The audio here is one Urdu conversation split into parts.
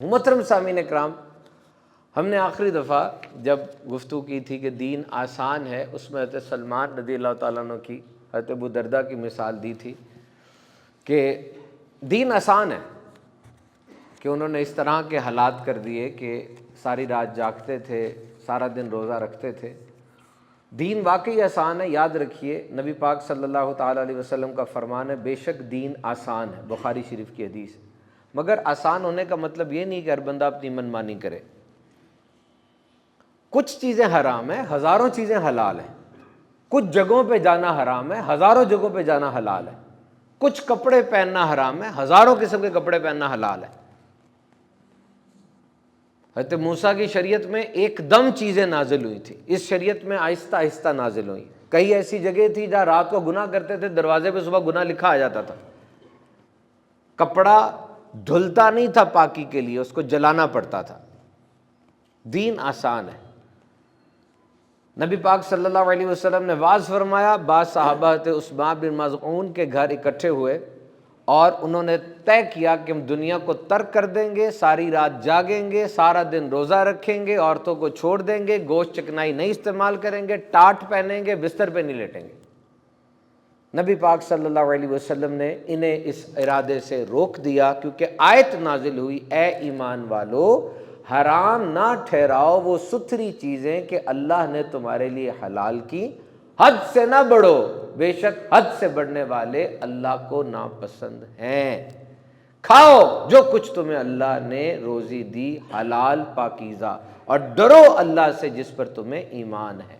محترم سامعین کرام، ہم نے آخری دفعہ جب گفتگو کی تھی کہ دین آسان ہے، اس میں حضرت سلمان رضی اللہ تعالیٰ عنہ کی، حضرت ابو درداء کی مثال دی تھی کہ دین آسان ہے، کہ انہوں نے اس طرح کے حالات کر دیے کہ ساری رات جاگتے تھے، سارا دن روزہ رکھتے تھے۔ دین واقعی آسان ہے۔ یاد رکھیے نبی پاک صلی اللہ تعالیٰ علیہ وسلم کا فرمان ہے، بے شک دین آسان ہے، بخاری شریف کی حدیث ہے۔ مگر آسان ہونے کا مطلب یہ نہیں کہ ہر بندہ اپنی من مانی کرے۔ کچھ چیزیں حرام ہیں، ہزاروں چیزیں حلال ہیں۔ کچھ جگہوں پہ جانا حرام ہے، ہزاروں جگہوں پہ جانا حلال ہے۔ کچھ کپڑے پہننا حرام ہے، ہزاروں قسم کے کپڑے پہننا حلال ہے۔ حضرت موسیٰ کی شریعت میں ایک دم چیزیں نازل ہوئی تھیں، اس شریعت میں آہستہ آہستہ نازل ہوئی۔ کئی ایسی جگہ تھی جہاں رات کو گناہ کرتے تھے، دروازے پہ صبح گناہ لکھا آ جاتا تھا۔ کپڑا دھلتا نہیں تھا پاکی کے لیے، اس کو جلانا پڑتا تھا۔ دین آسان ہے۔ نبی پاک صلی اللہ علیہ وسلم نے واعظ فرمایا، بعض صحابہ تھے عثمان بن مظعون کے گھر اکٹھے ہوئے اور انہوں نے طے کیا کہ ہم دنیا کو ترک کر دیں گے، ساری رات جاگیں گے، سارا دن روزہ رکھیں گے، عورتوں کو چھوڑ دیں گے، گوشت چکنائی نہیں استعمال کریں گے، ٹاٹ پہنیں گے، بستر پہ نہیں لیٹیں گے۔ نبی پاک صلی اللہ علیہ وسلم نے انہیں اس ارادے سے روک دیا، کیونکہ آیت نازل ہوئی، اے ایمان والو، حرام نہ ٹھہراؤ وہ ستھری چیزیں کہ اللہ نے تمہارے لیے حلال کی، حد سے نہ بڑھو، بے شک حد سے بڑھنے والے اللہ کو ناپسند ہیں۔ کھاؤ جو کچھ تمہیں اللہ نے روزی دی حلال پاکیزہ، اور ڈرو اللہ سے جس پر تمہیں ایمان ہے۔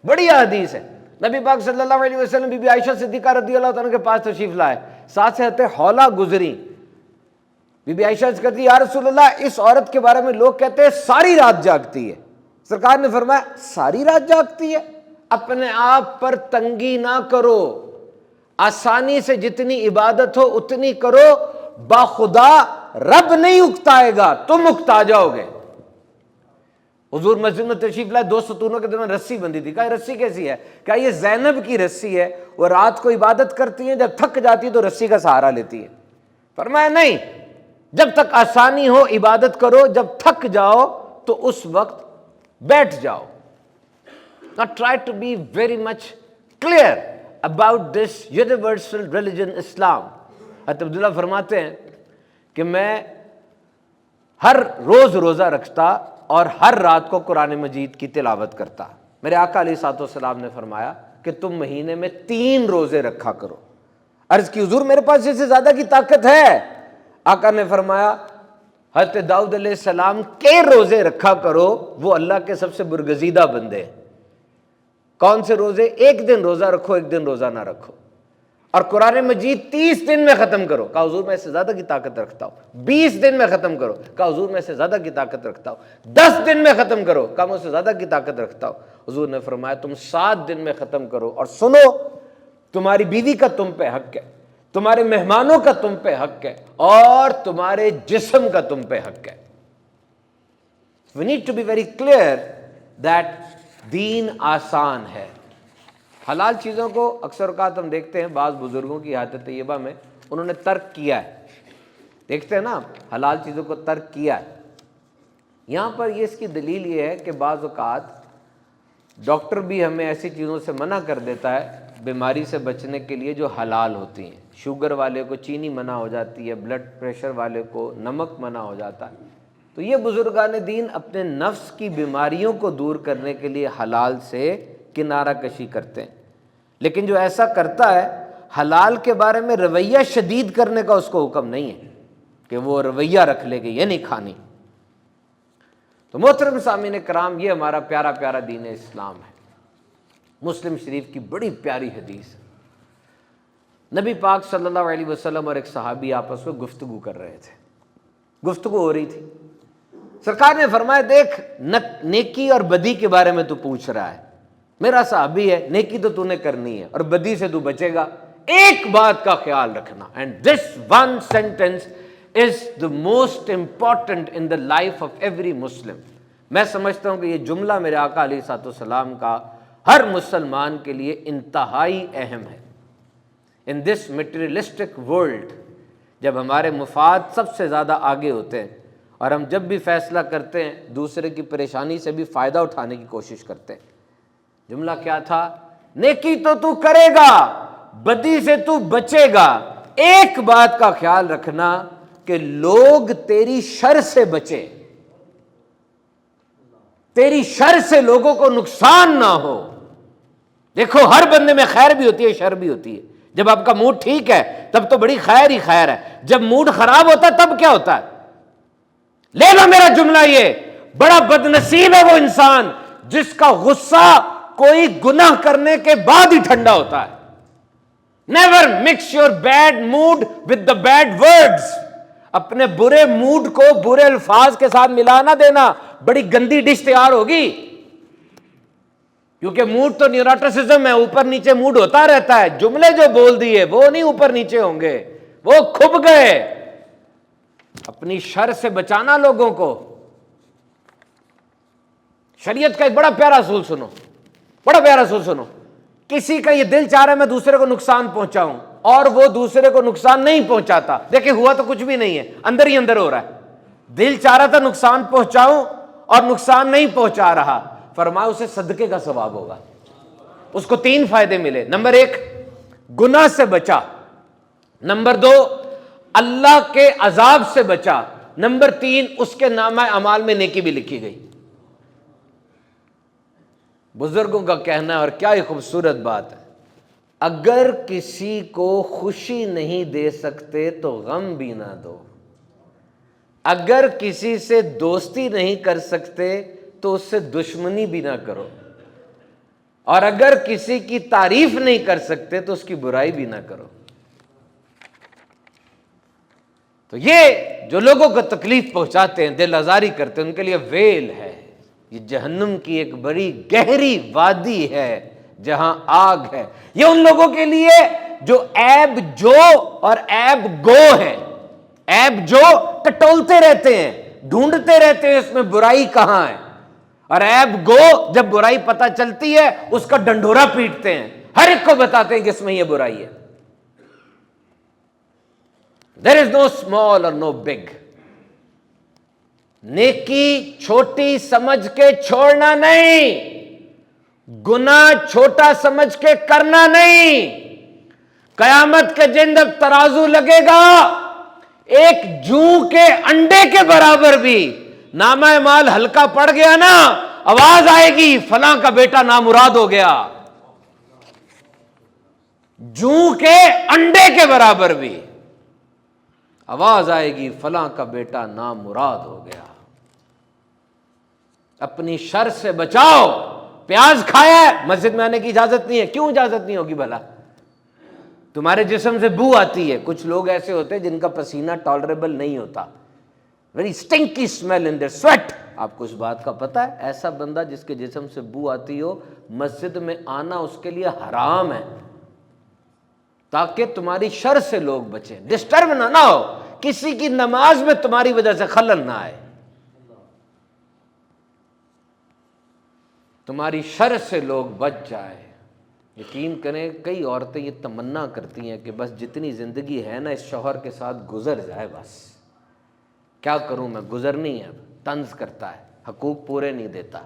بڑی حدیث ہے۔ نبی پاک صلی اللہ علیہ وسلم بی بی عائشہ صدیقہ رضی اللہ عنہ کے پاس تشریف لائے، ساتھ سے حضرت حولہ گزری۔ بی بی عائشہ سے کہتی، یا رسول اللہ، اس عورت کے بارے میں لوگ کہتے ہیں ساری رات جاگتی ہے۔ سرکار نے فرمایا، ساری رات جاگتی ہے؟ اپنے آپ پر تنگی نہ کرو، آسانی سے جتنی عبادت ہو اتنی کرو، باخدا رب نہیں اکتائے گا، تم اکتا جاؤ گے۔ حضور مسجد میں تشریف لائے، دو ستونوں کے درمیان رسی بندھی تھی۔ کہا یہ رسی کیسی ہے؟ کہا یہ زینب کی رسی ہے، وہ رات کو عبادت کرتی ہیں، جب تھک جاتی ہے تو رسی کا سہارا لیتی ہے۔ فرمایا نہیں، جب تک آسانی ہو عبادت کرو، جب تھک جاؤ تو اس وقت بیٹھ جاؤ۔ Now try to be very much clear about this universal religion Islam۔ حضرت عبداللہ فرماتے ہیں کہ میں ہر روز روزہ رکھتا اور ہر رات کو قرآن مجید کی تلاوت کرتا۔ میرے آقا علیہ الصلوۃ والسلام نے فرمایا کہ تم مہینے میں 3 روزے رکھا کرو۔ عرض کی حضور میرے پاس اس سے زیادہ کی طاقت ہے؟ آقا نے فرمایا حضرت داؤد علیہ السلام کے روزے رکھا کرو، وہ اللہ کے سب سے برگزیدہ بندے ہیں۔ کون سے روزے؟ ایک دن روزہ رکھو، ایک دن روزہ نہ رکھو، اور قرآن مجید 30 دن میں ختم کرو۔ کہا حضور میں اس سے زیادہ کی طاقت رکھتا ہوں۔ 20 دن میں ختم کرو۔ کہا حضور میں اس سے زیادہ کی طاقت رکھتا ہوں۔ 10 دن میں ختم کرو۔ کہا میں اس سے زیادہ کی طاقت رکھتا ہوں۔ حضور نے فرمایا تم 7 دن میں ختم کرو، اور سنو، تمہاری بیوی کا تم پہ حق ہے، تمہارے مہمانوں کا تم پہ حق ہے، اور تمہارے جسم کا تم پہ حق ہے۔ We need to be very clear that دین آسان ہے۔ حلال چیزوں کو اکثر اوقات ہم دیکھتے ہیں بعض بزرگوں کی حیات طیبہ میں انہوں نے ترک کیا ہے، دیکھتے ہیں نا، حلال چیزوں کو ترک کیا ہے۔ یہاں پر یہ اس کی دلیل یہ ہے کہ بعض اوقات ڈاکٹر بھی ہمیں ایسی چیزوں سے منع کر دیتا ہے بیماری سے بچنے کے لیے جو حلال ہوتی ہیں۔ شوگر والے کو چینی منع ہو جاتی ہے، بلڈ پریشر والے کو نمک منع ہو جاتا ہے۔ تو یہ بزرگان دین اپنے نفس کی بیماریوں کو دور کرنے کے لیے حلال سے کنارہ کشی کرتے ہیں۔ لیکن جو ایسا کرتا ہے، حلال کے بارے میں رویہ شدید کرنے کا اس کو حکم نہیں ہے کہ وہ رویہ رکھ لے کہ یہ نہیں کھانی۔ تو محترم سامعین کرام، یہ ہمارا پیارا پیارا دین اسلام ہے۔ مسلم شریف کی بڑی پیاری حدیث، نبی پاک صلی اللہ علیہ وسلم اور ایک صحابی آپس میں گفتگو کر رہے تھے، گفتگو ہو رہی تھی۔ سرکار نے فرمایا دیکھ، نیکی اور بدی کے بارے میں تو پوچھ رہا ہے، میرا صحابی ہے، نیکی تو تو نے کرنی ہے اور بدی سے تو بچے گا، ایک بات کا خیال رکھنا، and this one sentence is the most important in the life of every Muslim۔ میں سمجھتا ہوں کہ یہ جملہ میرے آقا علیہ الصلوۃ والسلام کا ہر مسلمان کے لیے انتہائی اہم ہے۔ in this materialistic world، جب ہمارے مفاد سب سے زیادہ آگے ہوتے ہیں، اور ہم جب بھی فیصلہ کرتے ہیں دوسرے کی پریشانی سے بھی فائدہ اٹھانے کی کوشش کرتے ہیں۔ جملہ کیا تھا؟ نیکی تو تو کرے گا، بدی سے تو بچے گا، ایک بات کا خیال رکھنا کہ لوگ تیری شر سے بچے، تیری شر سے لوگوں کو نقصان نہ ہو۔ دیکھو ہر بندے میں خیر بھی ہوتی ہے، شر بھی ہوتی ہے۔ جب آپ کا موڈ ٹھیک ہے تب تو بڑی خیر ہی خیر ہے، جب موڈ خراب ہوتا ہے تب کیا ہوتا ہے؟ لے لو میرا جملہ، یہ بڑا بدنصیب ہے وہ انسان جس کا غصہ کوئی گناہ کرنے کے بعد ہی ٹھنڈا ہوتا ہے۔ Never mix your bad mood with the bad words, اپنے برے موڈ کو برے الفاظ کے ساتھ ملا نہ دینا، بڑی گندی ڈش تیار ہوگی۔ کیونکہ موڈ تو نیوروٹیسزم ہے، اوپر نیچے موڈ ہوتا رہتا ہے، جملے جو بول دیے وہ نہیں اوپر نیچے ہوں گے، وہ کھب گئے۔ اپنی شر سے بچانا لوگوں کو۔ شریعت کا ایک بڑا پیارا اصول سنو، بڑا پیارا اصول سنو۔ کسی کا یہ دل چاہ رہا ہے میں دوسرے کو نقصان پہنچاؤں اور وہ دوسرے کو نقصان نہیں پہنچاتا، دیکھیں ہوا تو کچھ بھی نہیں ہے، اندر ہی اندر ہو رہا ہے۔ دل چاہ رہا تھا نقصان پہنچاؤں اور نقصان نہیں پہنچا رہا، فرمایا اسے صدقے کا ثواب ہوگا، اس کو 3 فائدے ملے۔ نمبر 1 گناہ سے بچا، نمبر 2 اللہ کے عذاب سے بچا، نمبر 3 اس کے نامہ اعمال میں نیکی بھی لکھی گئی۔ بزرگوں کا کہنا ہے، اور کیا ہی خوبصورت بات ہے، اگر کسی کو خوشی نہیں دے سکتے تو غم بھی نہ دو، اگر کسی سے دوستی نہیں کر سکتے تو اس سے دشمنی بھی نہ کرو، اور اگر کسی کی تعریف نہیں کر سکتے تو اس کی برائی بھی نہ کرو۔ تو یہ جو لوگوں کو تکلیف پہنچاتے ہیں، دل آزاری کرتے ہیں، ان کے لیے ویل ہے، یہ جہنم کی ایک بڑی گہری وادی ہے جہاں آگ ہے۔ یہ ان لوگوں کے لیے جو عیب جو اور عیب گو ہیں، عیب جو ٹٹولتے رہتے ہیں، ڈھونڈتے رہتے ہیں اس میں برائی کہاں ہے، اور عیب گو جب برائی پتہ چلتی ہے اس کا ڈنڈورا پیٹتے ہیں، ہر ایک کو بتاتے ہیں کہ اس میں یہ برائی ہے۔ There is no small or no big۔ نیکی چھوٹی سمجھ کے چھوڑنا نہیں، گناہ چھوٹا سمجھ کے کرنا نہیں۔ قیامت کے دن جب ترازو لگے گا، ایک جوں کے انڈے کے برابر بھی نامہ اعمال ہلکا پڑ گیا نا، آواز آئے گی فلاں کا بیٹا نامراد ہو گیا۔ جوں کے انڈے کے برابر بھی آواز آئے گی فلاں کا بیٹا نامراد ہو گیا۔ اپنی شر سے بچاؤ۔ پیاز کھایا ہے، مسجد میں آنے کی اجازت نہیں ہے، کیوں اجازت نہیں ہوگی بھلا؟ تمہارے جسم سے بو آتی ہے، کچھ لوگ ایسے ہوتے ہیں جن کا پسینہ ٹالریبل نہیں ہوتا، very stinky smell in their sweat. آپ کو اس بات کا پتہ ہے؟ ایسا بندہ جس کے جسم سے بو آتی ہو، مسجد میں آنا اس کے لیے حرام ہے، تاکہ تمہاری شر سے لوگ بچیں، ڈسٹرب نہ ہو، کسی کی نماز میں تمہاری وجہ سے خلل نہ آئے، تمہاری شر سے لوگ بچ جائیں۔ یقین کریں کئی عورتیں یہ تمنا کرتی ہیں کہ بس جتنی زندگی ہے نا اس شوہر کے ساتھ گزر جائے، بس کیا کروں میں، گزرنی ہے، اب طنز کرتا ہے، حقوق پورے نہیں دیتا۔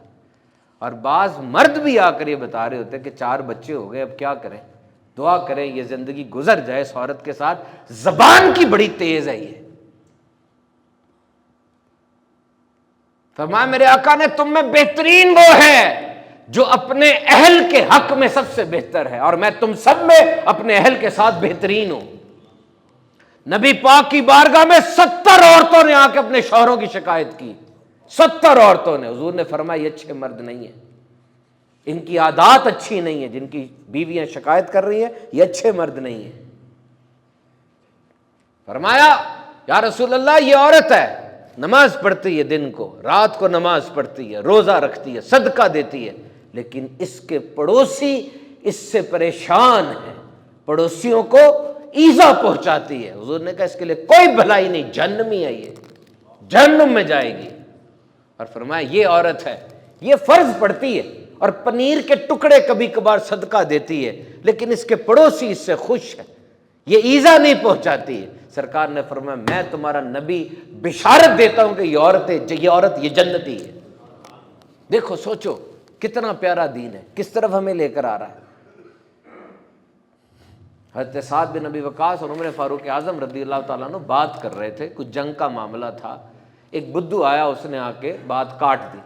اور بعض مرد بھی آ کر یہ بتا رہے ہوتے ہیں کہ 4 بچے ہو گئے، اب کیا کریں، دعا کریں یہ زندگی گزر جائے اس عورت کے ساتھ، زبان کی بڑی تیز ہے یہ۔ فرمایا میرے آقا نے تم میں بہترین وہ ہے جو اپنے اہل کے حق میں سب سے بہتر ہے، اور میں تم سب میں اپنے اہل کے ساتھ بہترین ہوں۔ نبی پاک کی بارگاہ میں 70 عورتوں نے آ کے اپنے شوہروں کی شکایت کی، 70 عورتوں نے۔ حضور نے فرمایا یہ اچھے مرد نہیں ہیں، ان کی عادات اچھی نہیں ہیں، جن کی بیویاں شکایت کر رہی ہیں یہ اچھے مرد نہیں ہیں۔ فرمایا یا رسول اللہ یہ عورت ہے، نماز پڑھتی ہے، دن کو رات کو نماز پڑھتی ہے، روزہ رکھتی ہے، صدقہ دیتی ہے، لیکن اس کے پڑوسی اس سے پریشان ہیں، پڑوسیوں کو ایذا پہنچاتی ہے۔ حضور نے کہا اس کے لیے کوئی بھلائی نہیں، جہنمی ہے، یہ جہنم میں جائے گی۔ اور فرمایا یہ عورت ہے، یہ فرض پڑھتی ہے اور پنیر کے ٹکڑے کبھی کبھار صدقہ دیتی ہے، لیکن اس کے پڑوسی اس سے خوش ہے، یہ ایزا نہیں پہنچاتی ہے۔ سرکار نے فرمایا میں تمہارا نبی بشارت دیتا ہوں کہ یہ عورت یہ جنتی ہے۔ دیکھو سوچو کتنا پیارا دین ہے، کس طرف ہمیں لے کر آ رہا ہے۔ حضرت سعد بن ابی وقاص اور عمر فاروق اعظم رضی اللہ تعالیٰ عنہ بات کر رہے تھے، کچھ جنگ کا معاملہ تھا، ایک بدو آیا، اس نے آ کے بات کاٹ دی،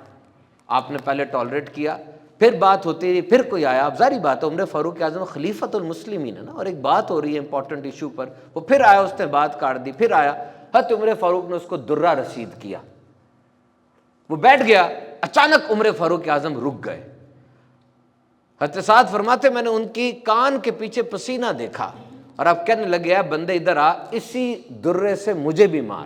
آپ نے پہلے ٹالریٹ کیا، پھر بات ہوتی رہی، پھر کوئی آیا، اب ظاہری بات ہے عمر فاروق اعظم خلیفۃ المسلمین ہے نا، اور ایک بات ہو رہی ہے امپورٹنٹ ایشو پر، وہ پھر آیا، اس نے بات کاٹ دی، پھر آیا، حضرت عمر فاروق نے اس کو درہ رسید کیا، وہ بیٹھ گیا، اچانک عمر فاروق اعظم رک گئے۔ حضرت سعد فرماتے میں نے ان کی کان کے پیچھے پسینہ دیکھا اور اب کہنے لگے اے بندے ادھر آ، اسی درے سے مجھے بھی مار۔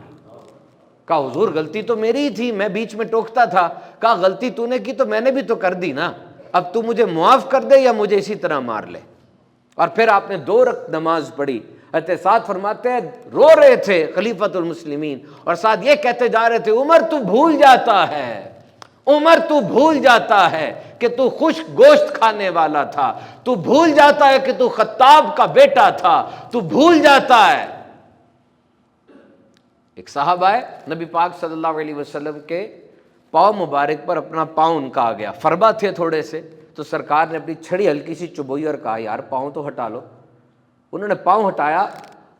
کہا حضور غلطی تو میری ہی تھی، میں بیچ میں ٹوکتا تھا۔ کہا غلطی تو نے کی تو میں نے بھی تو کر دی نا، اب تو مجھے معاف کر دے یا مجھے اسی طرح مار لے۔ اور پھر آپ نے 2 رکعت نماز پڑھی۔ حضرت سعد فرماتے ہیں رو رہے تھے خلیفۃ المسلمین، اور ساتھ یہ کہتے جا رہے تھے عمر تو بھول جاتا ہے، عمر تو بھول جاتا ہے کہ تو خشک گوشت کھانے والا تھا، تو بھول جاتا ہے کہ تو خطاب کا بیٹا تھا، تو بھول جاتا ہے۔ ایک صاحب آئے، نبی پاک صلی اللہ علیہ وسلم کے پاؤں مبارک پر اپنا پاؤں ان کا آ گیا، فربا تھے تھوڑے سے، تو سرکار نے اپنی چھڑی ہلکی سی چبوئی اور کہا یار پاؤں تو ہٹا لو۔ انہوں نے پاؤں ہٹایا،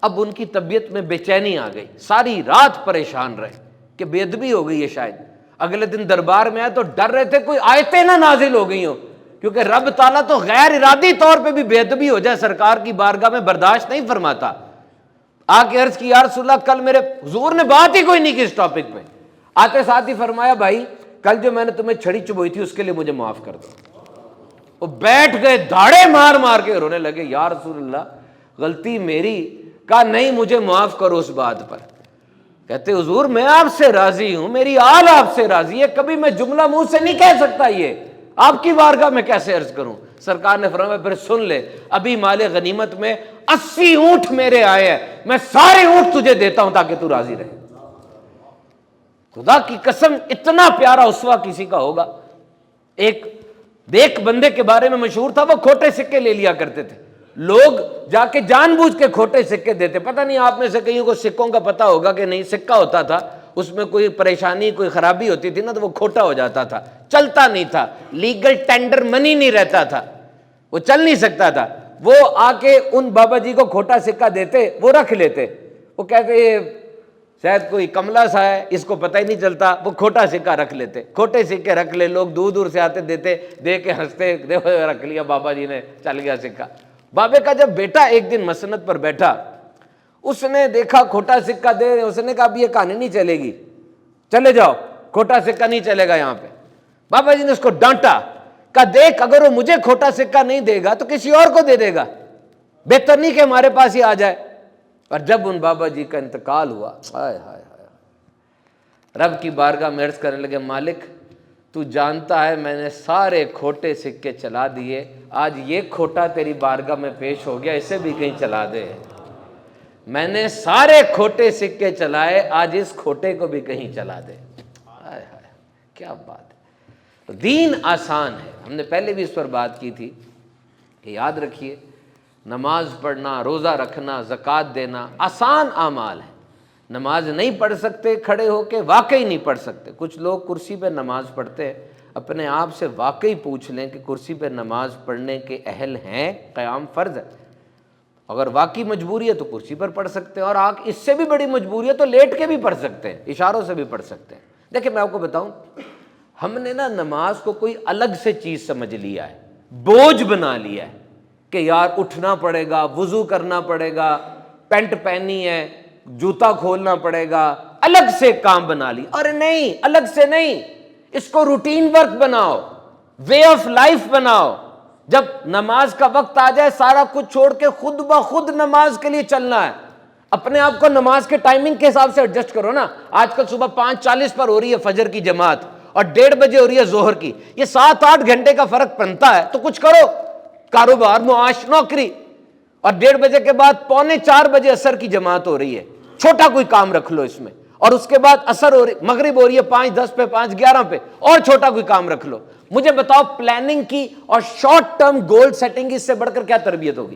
اب ان کی طبیعت میں بے چینی آ گئی، ساری رات پریشان رہے کہ بے ادبی ہو گئی ہے شاید۔ اگلے دن دربار میں آئے تو ڈر رہے تھے کوئی آیتیں نہ نازل ہو گئی ہوں، کیونکہ رب تعالیٰ تو غیر ارادی طور پہ بھی بے ادبی ہو جائے سرکار کی بارگاہ میں برداشت نہیں فرماتا۔ آ کے عرض کی یا رسول اللہ کل میرے حضور نے بات ہی کوئی نہیں کی اس ٹاپک پہ، آتے ساتھ ہی فرمایا بھائی کل جو میں نے تمہیں چھڑی چبوئی تھی اس کے لیے مجھے معاف کر دو۔ وہ بیٹھ گئے دھاڑے مار مار کے رونے لگے، یا رسول اللہ غلطی میری۔ کہا نہیں مجھے معاف کرو اس بات پر۔ کہتے حضور میں آپ سے راضی ہوں، میری آل آپ سے راضی ہے، کبھی میں جملہ منہ سے نہیں کہہ سکتا، یہ آپ کی بارگاہ میں کیسے عرض کروں؟ سرکار نے فرمایا پھر سن لے، ابھی مال غنیمت میں 80 اونٹ میرے آئے ہیں، میں سارے اونٹ تجھے دیتا ہوں تاکہ تو راضی رہے۔ خدا کی قسم اتنا پیارا اسوہ کسی کا ہوگا؟ ایک بندے کے بارے میں مشہور تھا، وہ کھوٹے سکے لے لیا کرتے تھے، لوگ جا کے جان بوجھ کے کھوٹے سکے دیتے۔ پتہ نہیں آپ میں سے کئیوں کو سکوں کا پتہ ہوگا کہ نہیں، سکہ ہوتا تھا اس میں کوئی پریشانی کوئی خرابی ہوتی تھی نا تو وہ کھوٹا ہو جاتا تھا، چلتا نہیں تھا، لیگل ٹینڈر منی نہیں رہتا تھا، وہ چل نہیں سکتا تھا۔ وہ آ کے ان بابا جی کو کھوٹا سکہ دیتے، وہ رکھ لیتے، وہ کہتے یہ شاید کوئی کملا سا ہے اس کو پتہ ہی نہیں چلتا، وہ کھوٹا سکہ رکھ لیتے، کھوٹے سکے رکھ لے، لوگ دور دور سے آتے دیتے، دے کے ہنستے، دیکھو رکھ لیا بابا جی نے، چل گیا سکہ۔ بابے کا جب بیٹا ایک دن مسند پر بیٹھا، اس نے دیکھا کھوٹا سکہ دے، اس نے کہا اب یہ کہانی نہیں چلے گی، چلے جاؤ، کھوٹا سکہ نہیں چلے گا یہاں پہ۔ بابا جی نے اس کو ڈانٹا، کہا دیکھ اگر وہ مجھے کھوٹا سکہ نہیں دے گا تو کسی اور کو دے دے گا، بہتر نہیں کہ ہمارے پاس ہی آ جائے۔ اور جب ان بابا جی کا انتقال ہوا، ہائے ہائے ہائے، رب کی بارگاہ میں عرض کرنے لگے مالک تو جانتا ہے میں نے سارے کھوٹے سکے چلا دیے، آج یہ کھوٹا تیری بارگاہ میں پیش ہو گیا، اسے بھی کہیں چلا دے۔ میں نے سارے کھوٹے سکے چلائے، آج اس کھوٹے کو بھی کہیں چلا دے۔ ہائے ہائے کیا بات ہے! دین آسان ہے، ہم نے پہلے بھی اس پر بات کی تھی کہ یاد رکھیے نماز پڑھنا، روزہ رکھنا، زکوٰۃ دینا آسان اعمال ہیں۔ نماز نہیں پڑھ سکتے کھڑے ہو کے، واقعی نہیں پڑھ سکتے۔ کچھ لوگ کرسی پہ نماز پڑھتے ہیں، اپنے آپ سے واقعی پوچھ لیں کہ کرسی پہ نماز پڑھنے کے اہل ہیں؟ قیام فرض ہے، اگر واقعی مجبوری ہے تو کرسی پر پڑھ سکتے ہیں، اور اس سے بھی بڑی مجبوری ہے تو لیٹ کے بھی پڑھ سکتے ہیں، اشاروں سے بھی پڑھ سکتے ہیں۔ دیکھیں میں آپ کو بتاؤں، ہم نے نا نماز کو کوئی الگ سے چیز سمجھ لیا ہے، بوجھ بنا لیا ہے کہ یار اٹھنا پڑے گا، وضو کرنا پڑے گا، پینٹ پہنی ہے، جوتا کھولنا پڑے گا، الگ سے کام بنا لی۔ ارے نہیں، الگ سے نہیں، اس کو روٹین ورک بناؤ، وے آف لائف بناؤ۔ جب نماز کا وقت آ جائے سارا کچھ چھوڑ کے خود بخود نماز کے لیے چلنا ہے۔ اپنے آپ کو نماز کے ٹائمنگ کے حساب سے ایڈجسٹ کرو نا۔ آج کل صبح 5:40 پر ہو رہی ہے فجر کی جماعت اور 1:30 بجے ہو رہی ہے ظہر کی، یہ 7-8 گھنٹے کا فرق بنتا ہے، تو کچھ کرو، کاروبار، معاش، نوکری۔ اور 1:30 بجے کے بعد 3:45 بجے عصر کی جماعت ہو رہی ہے، چھوٹا کوئی کام رکھ لو اس میں، اور اس کے بعد عصر ہو رہی، مغرب ہو رہی ہے 5:10 پہ، 5:11 پہ، اور چھوٹا کوئی کام رکھ لو۔ مجھے بتاؤ پلاننگ کی اور شارٹ ٹرم گول سیٹنگ کی اس سے بڑھ کر کیا تربیت ہوگی؟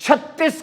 36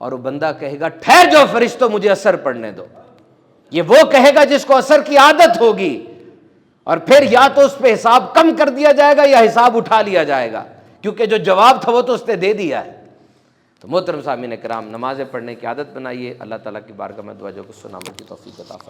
اور وہ بندہ کہے گا ٹھہر جاؤ فرشتوں مجھے اثر پڑنے دو. یہ وہ کہے گا جس کو اثر کی عادت ہوگی، اور پھر یا تو اس پہ حساب کم کر دیا جائے گا یا حساب اٹھا لیا جائے گا، کیونکہ جو جواب تھا وہ تو اس نے دے دیا ہے. تو محترم سامعین کرام، نمازیں پڑھنے کی عادت بنائیے. اللہ تعالیٰ کی بارگاہ میں دعا جو کو سنا کی توفیق عطا فرمائے.